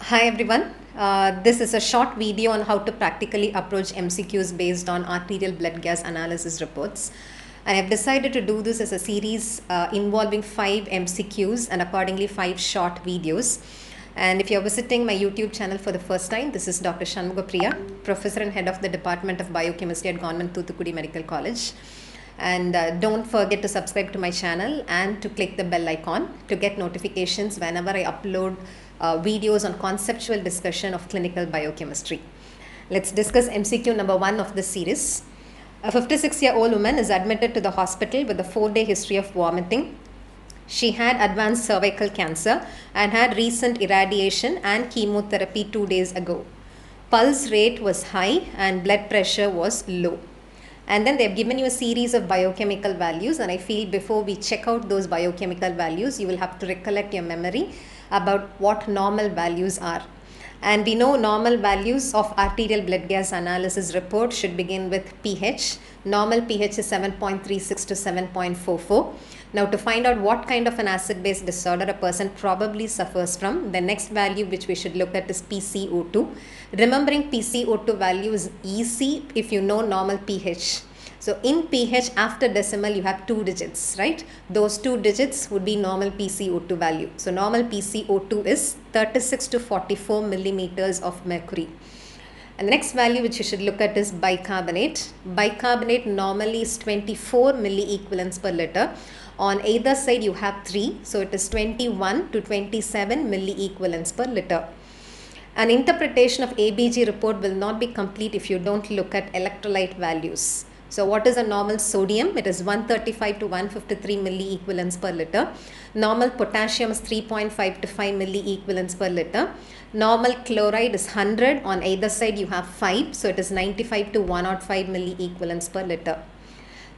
Hi everyone. This is a short video on how to practically approach MCQs based on arterial blood gas analysis reports. And I've decided to do this as a series involving 5 MCQs and accordingly 5 short videos. And if you're visiting my YouTube channel for the first time, this is Dr. Shanmugapriya, Professor and Head of the Department of Biochemistry at Government Thoothukudi Medical College. And don't forget to subscribe to my channel and to click the bell icon to get notifications whenever I upload videos on conceptual discussion of clinical biochemistry. Let's discuss MCQ number 1 of this series. A 56-year-old woman is admitted to the hospital with a 4-day history of vomiting. She had advanced cervical cancer and had recent irradiation and chemotherapy 2 days ago. Pulse rate was high and blood pressure was low. And then they've given you a series of biochemical values, and I feel before we check out those biochemical values, you will have to recollect your memory about what normal values are. And we know normal values of arterial blood gas analysis report should begin with pH. Normal pH is 7.36 to 7.44. Now to find out what kind of an acid-base disorder a person probably suffers from, the next value which we should look at is PCO2. Remembering PCO2 value is easy if you know normal pH. So in pH after decimal you have 2 digits, right? Those 2 digits would be normal PCO2 value. So normal PCO2 is 36 to 44 millimeters of mercury. And the next value which you should look at is bicarbonate. Bicarbonate normally is 24 milliequivalents per liter. On either side you have 3, so it is 21 to 27 milliequivalents per liter. An interpretation of ABG report will not be complete if you don't look at electrolyte values. So what is a normal sodium? It is 135 to 153 milliequivalents per liter. Normal potassium is 3.5 to 5 milliequivalents per liter. Normal chloride is 100. On either side you have 5. So it is 95 to 105 milliequivalents per liter.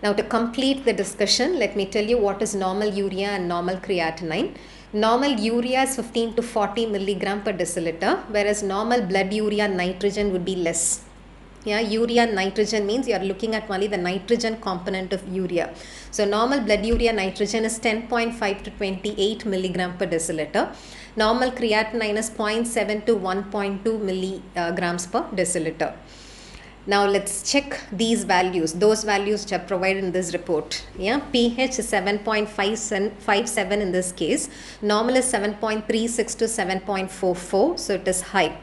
Now to complete the discussion, let me tell you what is normal urea and normal creatinine. Normal urea is 15 to 40 milligram per deciliter, whereas normal blood urea nitrogen would be less. Yeah, urea nitrogen means you are looking at only the nitrogen component of urea. So normal blood urea nitrogen is 10.5 to 28 milligram per deciliter. Normal creatinine is 0.7 to 1.2 milligrams per deciliter. Now let's check these values, those values which are provided in this report. Yeah, pH is 7.57 in this case. Normal is 7.36 to 7.44, so it is high.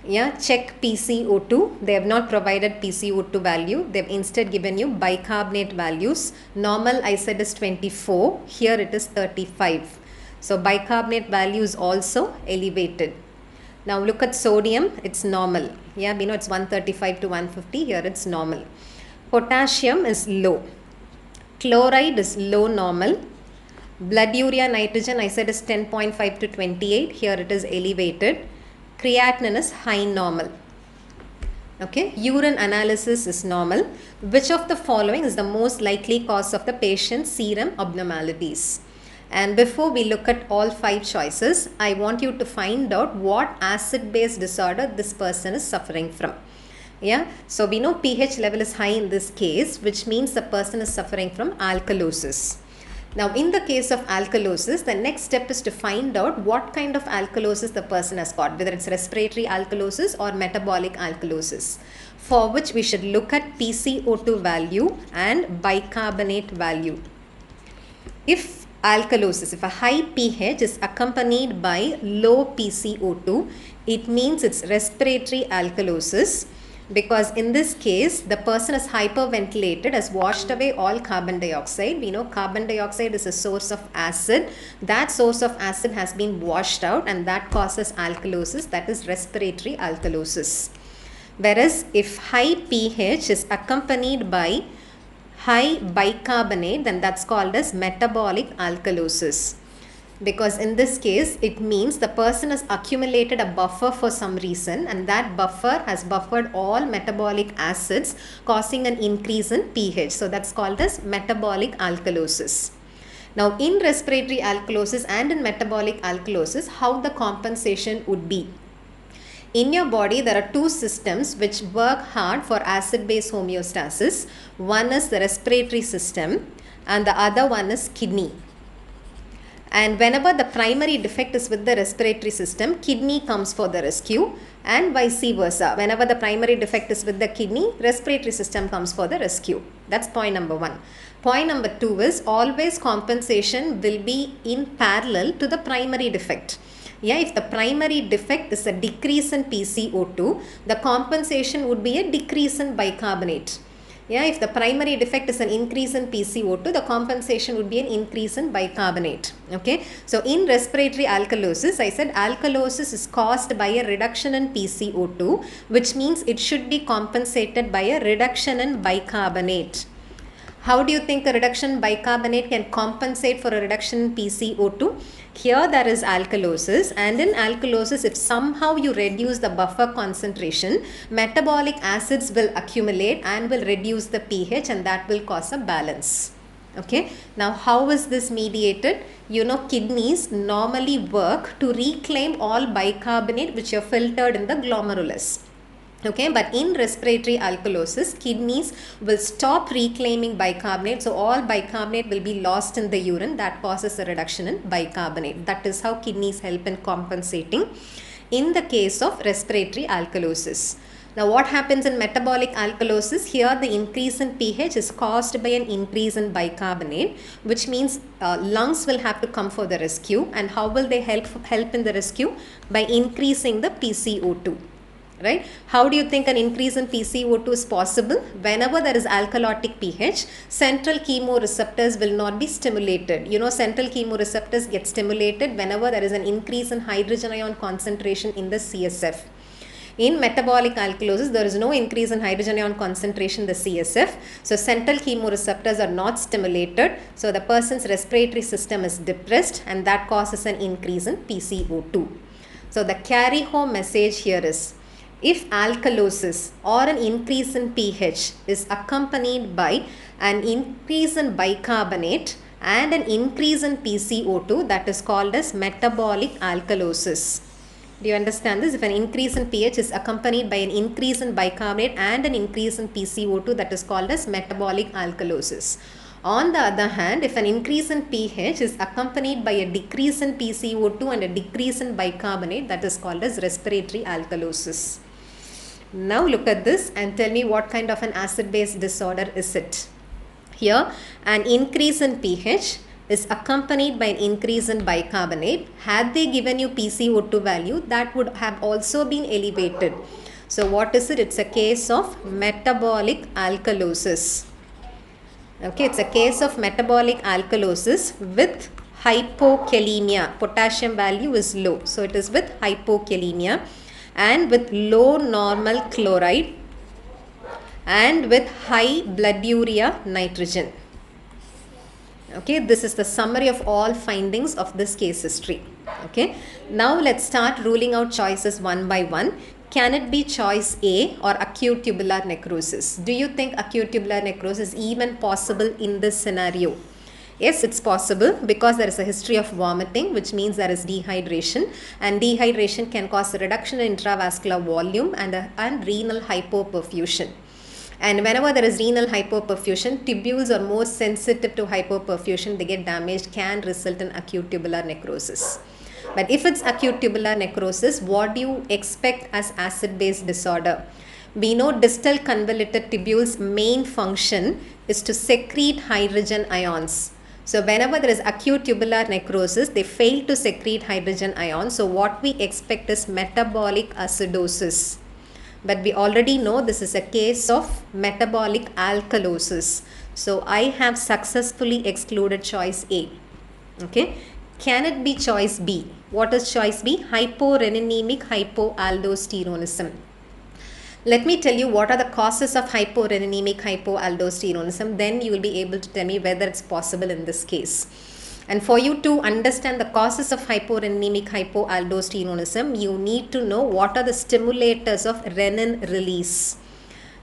Yeah, check PCO2. They have not provided PCO2 value. They have instead given you bicarbonate values. Normal I said is 24. Here it is 35. So bicarbonate value is also elevated. Now look at sodium. It's normal. Yeah, we know it's 135 to 150. Here it's normal. Potassium is low. Chloride is low normal. Blood urea nitrogen I said is 10.5 to 28. Here it is elevated. Creatinine is high normal. Okay, urine analysis is normal. Which of the following is the most likely cause of the patient's serum abnormalities? And before we look at all 5 choices, I want you to find out what acid-base disorder this person is suffering from. Yeah, so we know pH level is high in this case, which means the person is suffering from alkalosis. Now, in the case of alkalosis, the next step is to find out what kind of alkalosis the person has got, whether it's respiratory alkalosis or metabolic alkalosis, for which we should look at PCO2 value and bicarbonate value. If alkalosis, if a high pH is accompanied by low PCO2, it means it's respiratory alkalosis. Because in this case, the person is hyperventilated, has washed away all carbon dioxide. We know carbon dioxide is a source of acid. That source of acid has been washed out and that causes alkalosis, that is respiratory alkalosis. Whereas if high pH is accompanied by high bicarbonate, then that's called as metabolic alkalosis. Because in this case, it means the person has accumulated a buffer for some reason and that buffer has buffered all metabolic acids, causing an increase in pH. So that's called as metabolic alkalosis. Now in respiratory alkalosis and in metabolic alkalosis, how the compensation would be? In your body, there are 2 systems which work hard for acid-base homeostasis. One is the respiratory system and the other one is kidney. And whenever the primary defect is with the respiratory system, kidney comes for the rescue, and vice versa. Whenever the primary defect is with the kidney, respiratory system comes for the rescue. That's point number 1. Point number 2 is always compensation will be in parallel to the primary defect. Yeah, if the primary defect is a decrease in PCO2, the compensation would be a decrease in bicarbonate. Yeah, if the primary defect is an increase in PCO2, the compensation would be an increase in bicarbonate. Okay, so in respiratory alkalosis, I said alkalosis is caused by a reduction in PCO2, which means it should be compensated by a reduction in bicarbonate. How do you think a reduction in bicarbonate can compensate for a reduction in PCO2? Here there is alkalosis, and in alkalosis, if somehow you reduce the buffer concentration, metabolic acids will accumulate and will reduce the pH, and that will cause a balance. Okay, now how is this mediated? You know, kidneys normally work to reclaim all bicarbonate which are filtered in the glomerulus. Okay, but in respiratory alkalosis, kidneys will stop reclaiming bicarbonate. So all bicarbonate will be lost in the urine. That causes a reduction in bicarbonate. That is how kidneys help in compensating in the case of respiratory alkalosis. Now what happens in metabolic alkalosis? Here the increase in pH is caused by an increase in bicarbonate, which means lungs will have to come for the rescue. And how will they help in the rescue? By increasing the PCO2. Right? How do you think an increase in PCO2 is possible? Whenever there is alkalotic pH, central chemoreceptors will not be stimulated. You know, central chemoreceptors get stimulated whenever there is an increase in hydrogen ion concentration in the CSF. In metabolic alkalosis, there is no increase in hydrogen ion concentration in the CSF. So central chemoreceptors are not stimulated. So the person's respiratory system is depressed, and that causes an increase in PCO2. So the carry home message here is, if alkalosis or an increase in pH is accompanied by an increase in bicarbonate and an increase in PCO2, that is called as metabolic alkalosis. Do you understand this? If an increase in pH is accompanied by an increase in bicarbonate and an increase in PCO2, that is called as metabolic alkalosis. On the other hand, if an increase in pH is accompanied by a decrease in PCO2 and a decrease in bicarbonate, that is called as respiratory alkalosis. Now look at this and tell me what kind of an acid-base disorder is it. Here, an increase in pH is accompanied by an increase in bicarbonate. Had they given you PCO2 value, that would have also been elevated. So what is it? It's a case of metabolic alkalosis. Okay, it's a case of metabolic alkalosis with hypokalemia. Potassium value is low. So it is with hypokalemia and with low normal chloride and with high blood urea nitrogen. Okay, this is the summary of all findings of this case history. Okay, now let's start ruling out choices one by one. Can it be choice A or acute tubular necrosis? Do you think acute tubular necrosis is even possible in this scenario? Yes, it's possible because there is a history of vomiting, which means there is dehydration, and dehydration can cause a reduction in intravascular volume and renal hypoperfusion. And whenever there is renal hypoperfusion, tubules are more sensitive to hypoperfusion, they get damaged, can result in acute tubular necrosis. But if it's acute tubular necrosis, what do you expect as acid-base disorder? We know distal convoluted tubules' main function is to secrete hydrogen ions. So whenever there is acute tubular necrosis, they fail to secrete hydrogen ions. So what we expect is metabolic acidosis. But we already know this is a case of metabolic alkalosis. So I have successfully excluded choice A. Okay. Can it be choice B? What is choice B? Hyporeninemic hypoaldosteronism. Let me tell you what are the causes of hyporeninemic hypoaldosteronism. Then you will be able to tell me whether it's possible in this case. And for you to understand the causes of hyporeninemic hypoaldosteronism, you need to know what are the stimulators of renin release.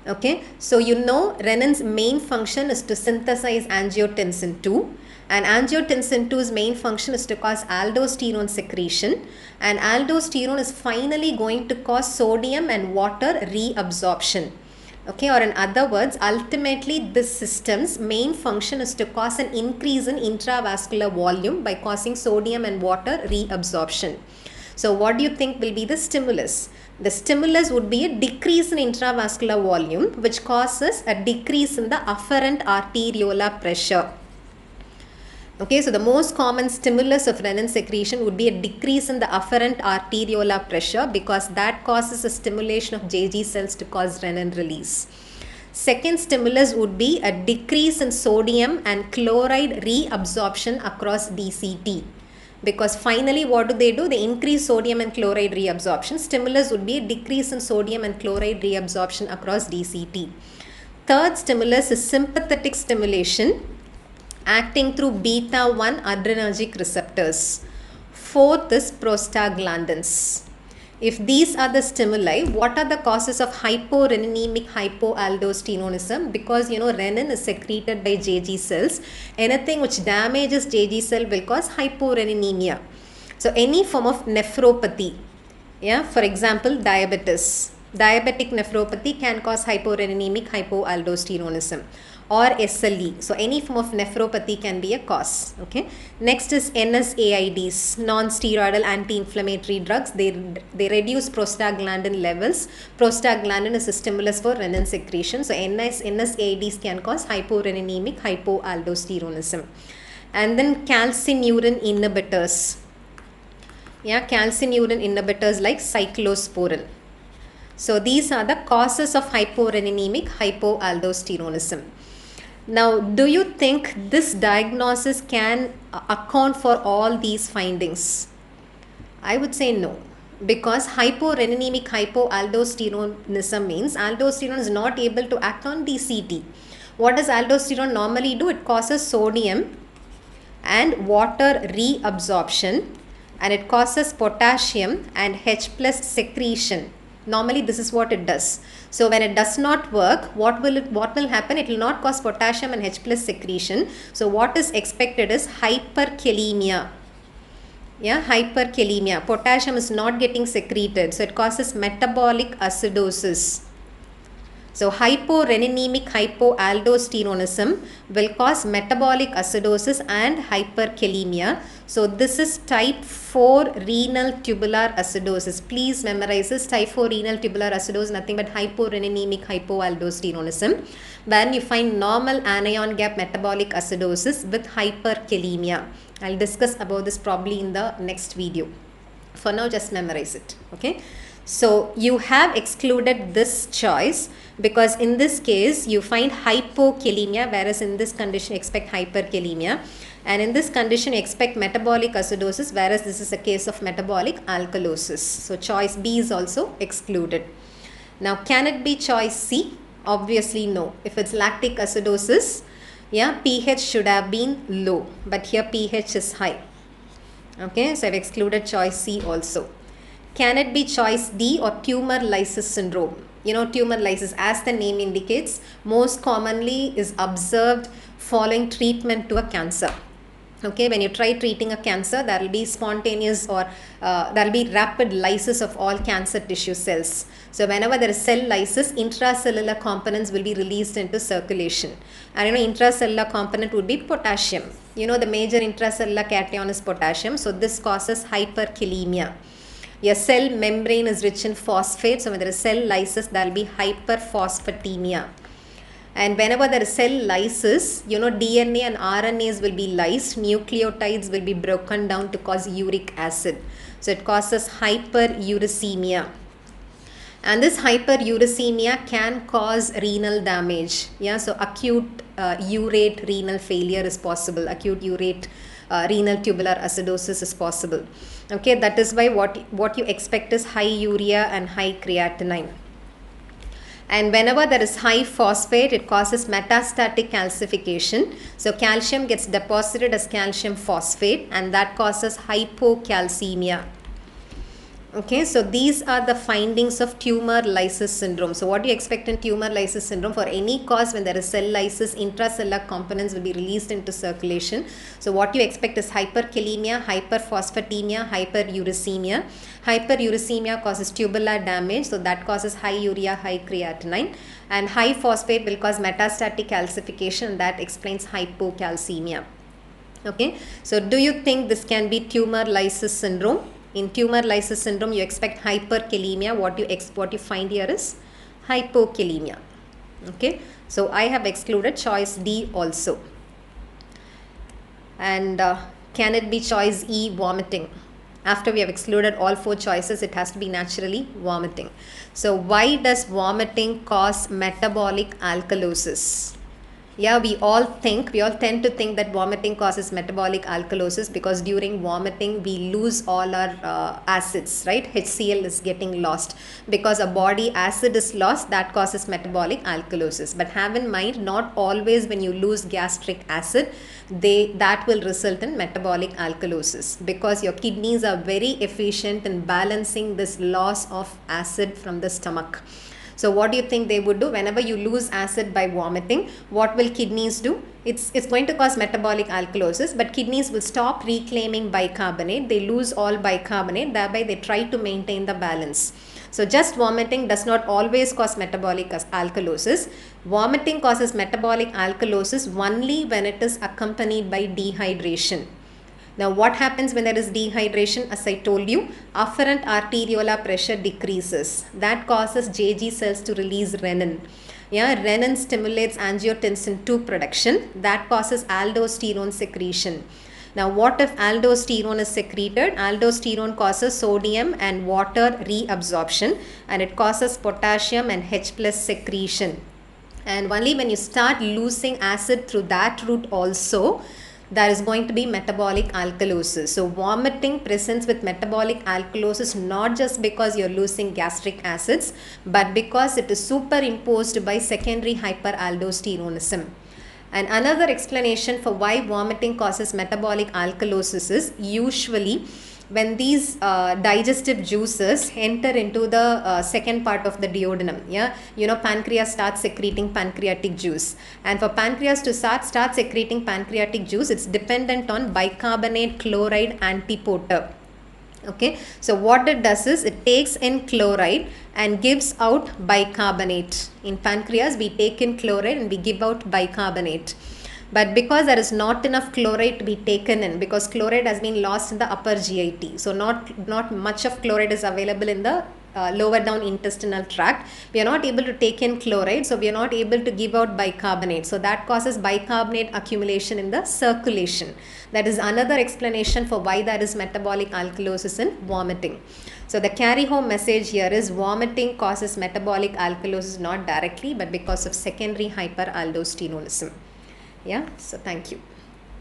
Okay, so you know renin's main function is to synthesize angiotensin 2. And angiotensin 2's main function is to cause aldosterone secretion, and aldosterone is finally going to cause sodium and water reabsorption. Okay, or in other words, ultimately this system's main function is to cause an increase in intravascular volume by causing sodium and water reabsorption. So what do you think will be the stimulus? The stimulus would be a decrease in intravascular volume, which causes a decrease in the afferent arteriolar pressure. Okay, so the most common stimulus of renin secretion would be a decrease in the afferent arteriolar pressure, because that causes a stimulation of JG cells to cause renin release. Second stimulus would be a decrease in sodium and chloride reabsorption across DCT. Because finally what do? They increase sodium and chloride reabsorption. Stimulus would be a decrease in sodium and chloride reabsorption across DCT. Third stimulus is sympathetic stimulation, acting through beta-1 adrenergic receptors. Fourth is prostaglandins. If these are the stimuli, what are the causes of hyporeninemic hypoaldosteronism? Because renin is secreted by JG cells. Anything which damages JG cell will cause hyporeninemia. So any form of nephropathy, for example, diabetes. Diabetic nephropathy can cause hyporeninemic hypoaldosteronism, or SLE. So any form of nephropathy can be a cause. Okay. Next is NSAIDs, non-steroidal anti-inflammatory drugs. They reduce prostaglandin levels. Prostaglandin is a stimulus for renin secretion. So NSAIDs can cause hyporeninemic hypoaldosteronism. And then calcineurin inhibitors. Calcineurin inhibitors like cyclosporin. So these are the causes of hyporeninemic hypoaldosteronism. Now, do you think this diagnosis can account for all these findings? I would say no, because hyporeninemic hypoaldosteronism means aldosterone is not able to act on DCT. What does aldosterone normally do? It causes sodium and water reabsorption, and it causes potassium and H+ secretion. Normally this is what it does. So when it does not work, what will happen? It will not cause potassium and H+ secretion. So what is expected is hyperkalemia. Hyperkalemia. Potassium is not getting secreted, so it causes metabolic acidosis. So hyporeninemic hypoaldosteronism will cause metabolic acidosis and hyperkalemia. So this is type 4 renal tubular acidosis. Please memorize this. Type 4 renal tubular acidosis, nothing but hyporeninemic hypoaldosteronism, where you find normal anion gap metabolic acidosis with hyperkalemia. I'll discuss about this probably in the next video. For now, just memorize it. Okay. So you have excluded this choice because in this case you find hypokalemia, whereas in this condition you expect hyperkalemia, and in this condition you expect metabolic acidosis, whereas this is a case of metabolic alkalosis. So choice B is also excluded. Now can it be choice C? Obviously no. If it's lactic acidosis, pH should have been low, but here pH is high. Okay, so I've excluded choice C also. Can it be choice D, or tumor lysis syndrome? Tumor lysis, as the name indicates, most commonly is observed following treatment to a cancer. Okay, when you try treating a cancer, there will be spontaneous or there will be rapid lysis of all cancer tissue cells. So whenever there is cell lysis, intracellular components will be released into circulation. And intracellular component would be potassium. The major intracellular cation is potassium. So this causes hyperkalemia. Your cell membrane is rich in phosphate. So when there is cell lysis, there will be hyperphosphatemia. And whenever there is cell lysis, DNA and RNAs will be lysed, nucleotides will be broken down to cause uric acid. So it causes hyperuricemia. And this hyperuricemia can cause renal damage. So acute urate renal failure is possible. Acute urate renal tubular acidosis is possible. Okay, that is why what you expect is high urea and high creatinine. And whenever there is high phosphate, it causes metastatic calcification. So calcium gets deposited as calcium phosphate, and that causes hypocalcemia. Okay, so these are the findings of tumor lysis syndrome. So what do you expect in tumor lysis syndrome? For any cause, when there is cell lysis, intracellular components will be released into circulation. So what you expect is hyperkalemia, hyperphosphatemia, hyperuricemia. Hyperuricemia causes tubular damage, so that causes high urea, high creatinine. And high phosphate will cause metastatic calcification, and that explains hypocalcemia. Okay, so do you think this can be tumor lysis syndrome? In tumor lysis syndrome, you expect hyperkalemia. What you find here is hypokalemia. Okay, so I have excluded choice D also. And can it be choice E, vomiting? After we have excluded all 4 choices, it has to be naturally vomiting. So why does vomiting cause metabolic alkalosis? Yeah, we all tend to think that vomiting causes metabolic alkalosis because during vomiting we lose all our acids, right? HCl is getting lost. Because a body acid is lost, that causes metabolic alkalosis. But have in mind, not always when you lose gastric acid, that will result in metabolic alkalosis, because your kidneys are very efficient in balancing this loss of acid from the stomach. So what do you think they would do? Whenever you lose acid by vomiting, what will kidneys do? It's going to cause metabolic alkalosis, but kidneys will stop reclaiming bicarbonate. They lose all bicarbonate, thereby they try to maintain the balance. So just vomiting does not always cause metabolic alkalosis. Vomiting causes metabolic alkalosis only when it is accompanied by dehydration. Now what happens when there is dehydration? As I told you, afferent arteriolar pressure decreases. That causes JG cells to release renin. Yeah, renin stimulates angiotensin II production. That causes aldosterone secretion. Now what if aldosterone is secreted? Aldosterone causes sodium and water reabsorption, and it causes potassium and H plus secretion. And only when you start losing acid through that route also, there is going to be metabolic alkalosis. So vomiting presents with metabolic alkalosis not just because you're losing gastric acids, but because it is superimposed by secondary hyperaldosteronism. And another explanation for why vomiting causes metabolic alkalosis is usually when these digestive juices enter into the second part of the duodenum. Yeah, you know, pancreas starts secreting pancreatic juice, and for pancreas to start secreting pancreatic juice, it's dependent on bicarbonate chloride antiporter. Okay, so what it does is it takes in chloride and gives out bicarbonate. In pancreas, we take in chloride and we give out bicarbonate. But because there is not enough chloride to be taken in, because chloride has been lost in the upper GIT, so not much of chloride is available in the lower down intestinal tract, we are not able to take in chloride, so we are not able to give out bicarbonate. So that causes bicarbonate accumulation in the circulation. That is another explanation for why there is metabolic alkalosis in vomiting. So the carry home message here is vomiting causes metabolic alkalosis not directly, but because of secondary hyperaldosteronism. Yeah, so thank you.